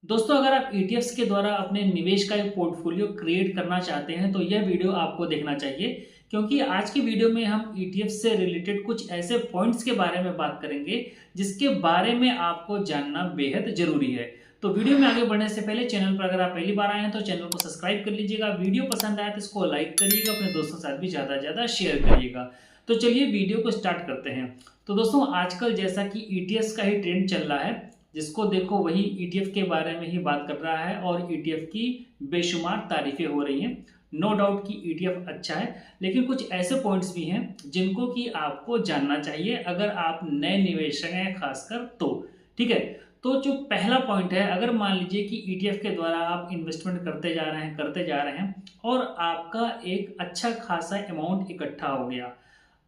दोस्तों, अगर आप ईटीएफ्स के द्वारा अपने निवेश का एक पोर्टफोलियो क्रिएट करना चाहते हैं तो यह वीडियो आपको देखना चाहिए, क्योंकि आज की वीडियो में हम ईटीएफ से रिलेटेड कुछ ऐसे पॉइंट्स के बारे में बात करेंगे जिसके बारे में आपको जानना बेहद जरूरी है। तो वीडियो में आगे बढ़ने से पहले चैनल पर अगर आप पहली बार आए हैं तो चैनल को सब्सक्राइब कर लीजिएगा। वीडियो पसंद आए तो इसको लाइक करिएगा, अपने दोस्तों के साथ भी ज़्यादा से ज़्यादा शेयर करिएगा। तो चलिए वीडियो को स्टार्ट करते हैं। तो दोस्तों, आजकल जैसा कि ईटीएफ का ही ट्रेंड चल रहा है, जिसको देखो वही ईटीएफ के बारे में ही बात कर रहा है और ईटीएफ की बेशुमार तारीफें हो रही हैं। नो डाउट कि ईटीएफ अच्छा है, लेकिन कुछ ऐसे पॉइंट्स भी हैं जिनको कि आपको जानना चाहिए अगर आप नए निवेशक हैं खासकर तो। ठीक है, तो जो पहला पॉइंट है, अगर मान लीजिए कि ईटीएफ के द्वारा आप इन्वेस्टमेंट करते जा रहे हैं और आपका एक अच्छा खासा अमाउंट इकट्ठा हो गया।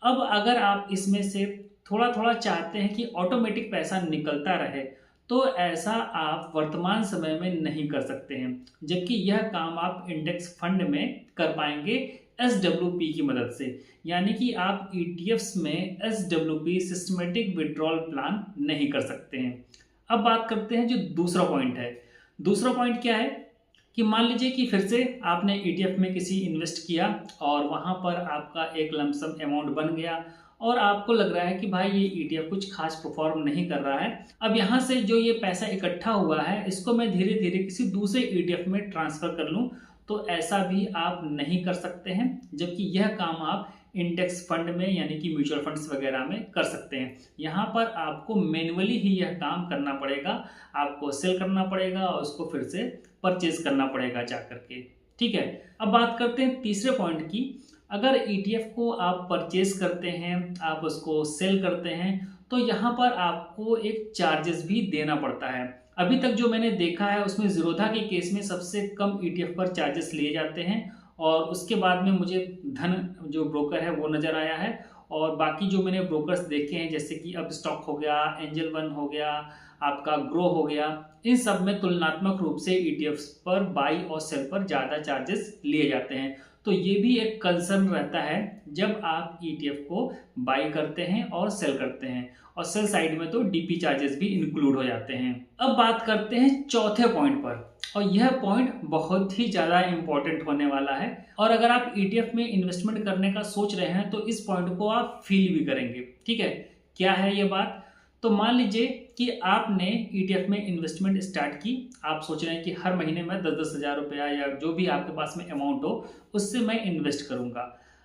अब अगर आप इसमें से थोड़ा थोड़ा चाहते हैं कि ऑटोमेटिक पैसा निकलता रहे, तो ऐसा आप वर्तमान समय में नहीं कर सकते हैं, जबकि यह काम आप इंडेक्स फंड में कर पाएंगे एसडब्ल्यूपी की मदद से। यानी कि आप ईटीएफ्स में एसडब्ल्यूपी सिस्टमेटिक विड्रॉल प्लान नहीं कर सकते हैं। अब बात करते हैं जो दूसरा पॉइंट है। दूसरा पॉइंट क्या है कि मान लीजिए कि फिर से आपने ईटीएफ में किसी इन्वेस्ट किया और वहां पर आपका एक लमसम अमाउंट बन गया और आपको लग रहा है कि भाई ये ईटीएफ कुछ खास परफॉर्म नहीं कर रहा है। अब यहाँ से जो ये पैसा इकट्ठा हुआ है इसको मैं धीरे धीरे किसी दूसरे ईटीएफ में ट्रांसफर कर लूँ, तो ऐसा भी आप नहीं कर सकते हैं, जबकि यह काम आप इंडेक्स फंड में यानी कि म्यूचुअल फंड्स वगैरह में कर सकते हैं। यहाँ पर आपको मैन्युअली ही यह काम करना पड़ेगा, आपको सेल करना पड़ेगा और उसको फिर से परचेज करना पड़ेगा जा करके। ठीक है, अब बात करते हैं तीसरे पॉइंट की। अगर ईटीएफ को आप परचेज करते हैं, आप उसको सेल करते हैं, तो यहाँ पर आपको एक चार्जेस भी देना पड़ता है। अभी तक जो मैंने देखा है उसमें ज़ीरोधा के केस में सबसे कम ईटीएफ पर चार्जेस लिए जाते हैं और उसके बाद में मुझे धन जो ब्रोकर है वो नज़र आया है। और बाकी जो मैंने ब्रोकर्स देखे हैं जैसे कि अब स्टॉक हो गया, एंजल वन हो गया, आपका ग्रो हो गया, इन सब में तुलनात्मक रूप से ईटीएफ पर बाई और सेल पर ज़्यादा चार्जेस लिए जाते हैं। तो ये भी एक कंसर्न रहता है जब आप ईटीएफ को बाई करते हैं और सेल करते हैं, और सेल साइड में तो डीपी चार्जेस भी इंक्लूड हो जाते हैं। अब बात करते हैं चौथे पॉइंट पर, और यह पॉइंट बहुत ही ज़्यादा इंपॉर्टेंट होने वाला है। और अगर आप ईटीएफ में इन्वेस्टमेंट करने का सोच रहे हैं तो इस पॉइंट को आप फील भी करेंगे। ठीक है, क्या है ये बात? तो मान लीजिए कि आपने ईटीएफ में इन्वेस्टमेंट स्टार्ट की, आप सोच रहे हैं कि हर महीने में 10-10 हज़ार रुपया या जो भी आपके पास में अमाउंट हो उससे मैं इन्वेस्ट करूंगा।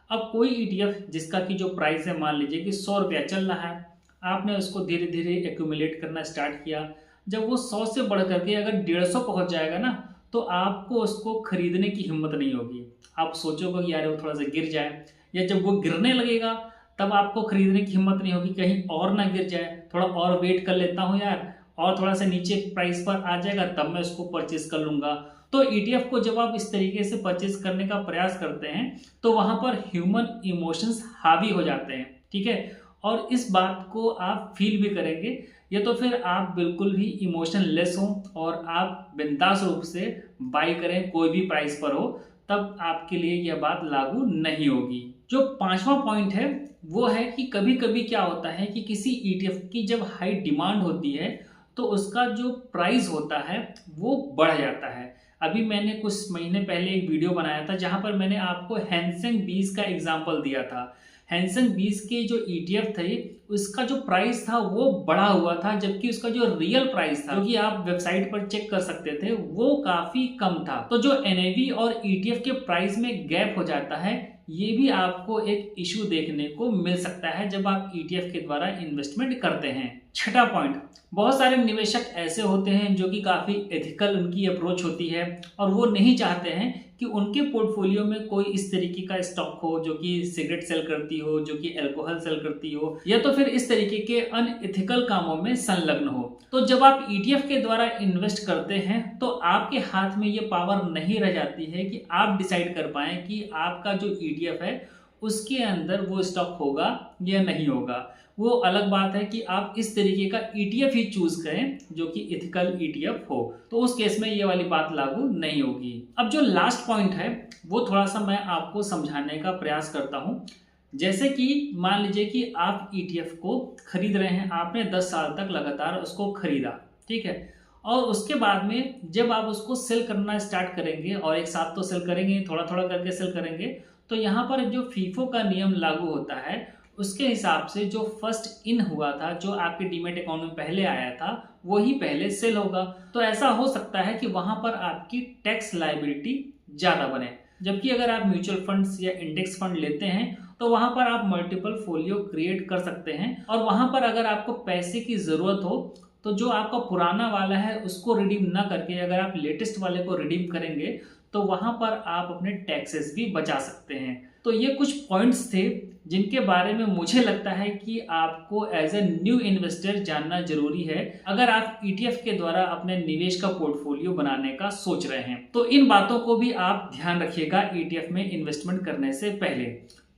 अब कोई ईटीएफ जिसका कि जो प्राइस है मान लीजिए कि 100 रुपया चल रहा है, आपने उसको धीरे धीरे एक्यूमुलेट करना स्टार्ट किया। जब वो 100 से बढ़ करके अगर 150 पहुंच जाएगा ना, तो आपको उसको खरीदने की हिम्मत नहीं होगी। आप सोचोगे कि यार वो थोड़ा सा गिर जाए, या जब वो गिरने लगेगा तब आपको खरीदने की हिम्मत नहीं होगी, कहीं और ना गिर जाए, थोड़ा और वेट कर लेता हूँ यार, और थोड़ा सा नीचे प्राइस पर आ जाएगा तब मैं उसको परचेज कर लूंगा। तो ईटीएफ को जब आप इस तरीके से परचेज करने का प्रयास करते हैं तो वहां पर ह्यूमन इमोशंस हावी हो जाते हैं। ठीक है, और इस बात को आप फील भी करेंगे, या तो फिर आप बिल्कुल भी इमोशन लेस हो और आप बिंदास रूप से बाई करें कोई भी प्राइस पर हो, तब आपके लिए यह बात लागू नहीं होगी। जो पांचवा पॉइंट है वो है कि कभी कभी क्या होता है कि किसी ईटीएफ की जब हाई डिमांड होती है तो उसका जो प्राइस होता है वो बढ़ जाता है। अभी मैंने कुछ महीने पहले एक वीडियो बनाया था जहां पर मैंने आपको हैंसेंग 20 का एग्जांपल दिया था। हैंसेंग 20 के जो ईटीएफ थे उसका जो प्राइस था वो बढ़ा हुआ था, जबकि उसका जो रियल प्राइस था, जो कि आप वेबसाइट पर चेक कर सकते थे, वो काफी कम था। तो जो एनएवी और ईटीएफ के प्राइस में गैप हो जाता है, ये भी आपको एक इशू देखने को मिल सकता है जब आप ईटीएफ के द्वारा इन्वेस्टमेंट करते हैं। छठा पॉइंट, बहुत सारे निवेशक ऐसे होते हैं जो कि काफी एथिकल उनकी अप्रोच होती है और वो नहीं चाहते हैं कि उनके पोर्टफोलियो में कोई इस तरीके का स्टॉक हो जो कि सिगरेट सेल करती हो, जो कि अल्कोहल सेल करती हो, या तो फिर इस तरीके के अनएथिकल कामों में संलग्न हो। तो जब आप ईटीएफ के द्वारा इन्वेस्ट करते हैं तो आपके हाथ में ये पावर नहीं रह जाती है कि आप डिसाइड कर पाएं कि आपका जो ईटीएफ है उसके अंदर वो स्टॉक होगा या नहीं होगा। वो अलग बात है कि आप इस तरीके का ईटीएफ ही चूज करें जो कि एथिकल ईटीएफ हो, तो उस केस में ये वाली बात लागू नहीं होगी। अब जो लास्ट पॉइंट है वो थोड़ा सा मैं आपको समझाने का प्रयास करता हूँ। जैसे कि मान लीजिए कि आप ईटीएफ को खरीद रहे हैं, आपने 10 साल तक लगातार उसको खरीदा, ठीक है, और उसके बाद में जब आप उसको सेल करना स्टार्ट करेंगे, और एक साथ तो सेल करेंगे, थोड़ा थोड़ा करके सेल करेंगे, तो यहाँ पर जो फीफो का नियम लागू होता है उसके हिसाब से जो फर्स्ट इन हुआ था, जो आपके डीमेट अकाउंट में पहले आया था, वही पहले सेल होगा। तो ऐसा हो सकता है कि वहां पर आपकी टैक्स लायबिलिटी ज्यादा बने। जबकि अगर आप म्यूचुअल फंड्स या इंडेक्स फंड लेते हैं तो वहां पर आप मल्टीपल फोलियो क्रिएट कर सकते हैं, और वहां पर अगर आपको पैसे की जरूरत हो तो जो आपका पुराना वाला है उसको रिडीम ना करके अगर आप लेटेस्ट वाले को रिडीम करेंगे तो वहां पर आप अपने टैक्सेस भी बचा सकते हैं। तो ये कुछ पॉइंट्स थे जिनके बारे में मुझे लगता है कि आपको एज ए न्यू इन्वेस्टर जानना जरूरी है अगर आप ईटीएफ के द्वारा अपने निवेश का पोर्टफोलियो बनाने का सोच रहे हैं। तो इन बातों को भी आप ध्यान रखिएगा ईटीएफ में इन्वेस्टमेंट करने से पहले।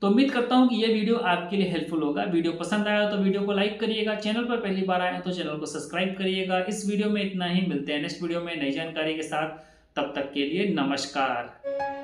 तो उम्मीद करता हूं कि यह वीडियो आपके लिए हेल्पफुल होगा। वीडियो पसंद आया तो वीडियो को लाइक करिएगा, चैनल पर पहली बार आए तो चैनल को सब्सक्राइब करिएगा। इस वीडियो में इतना ही, मिलते हैं नेक्स्ट वीडियो में नई जानकारी के साथ। तब तक के लिए नमस्कार।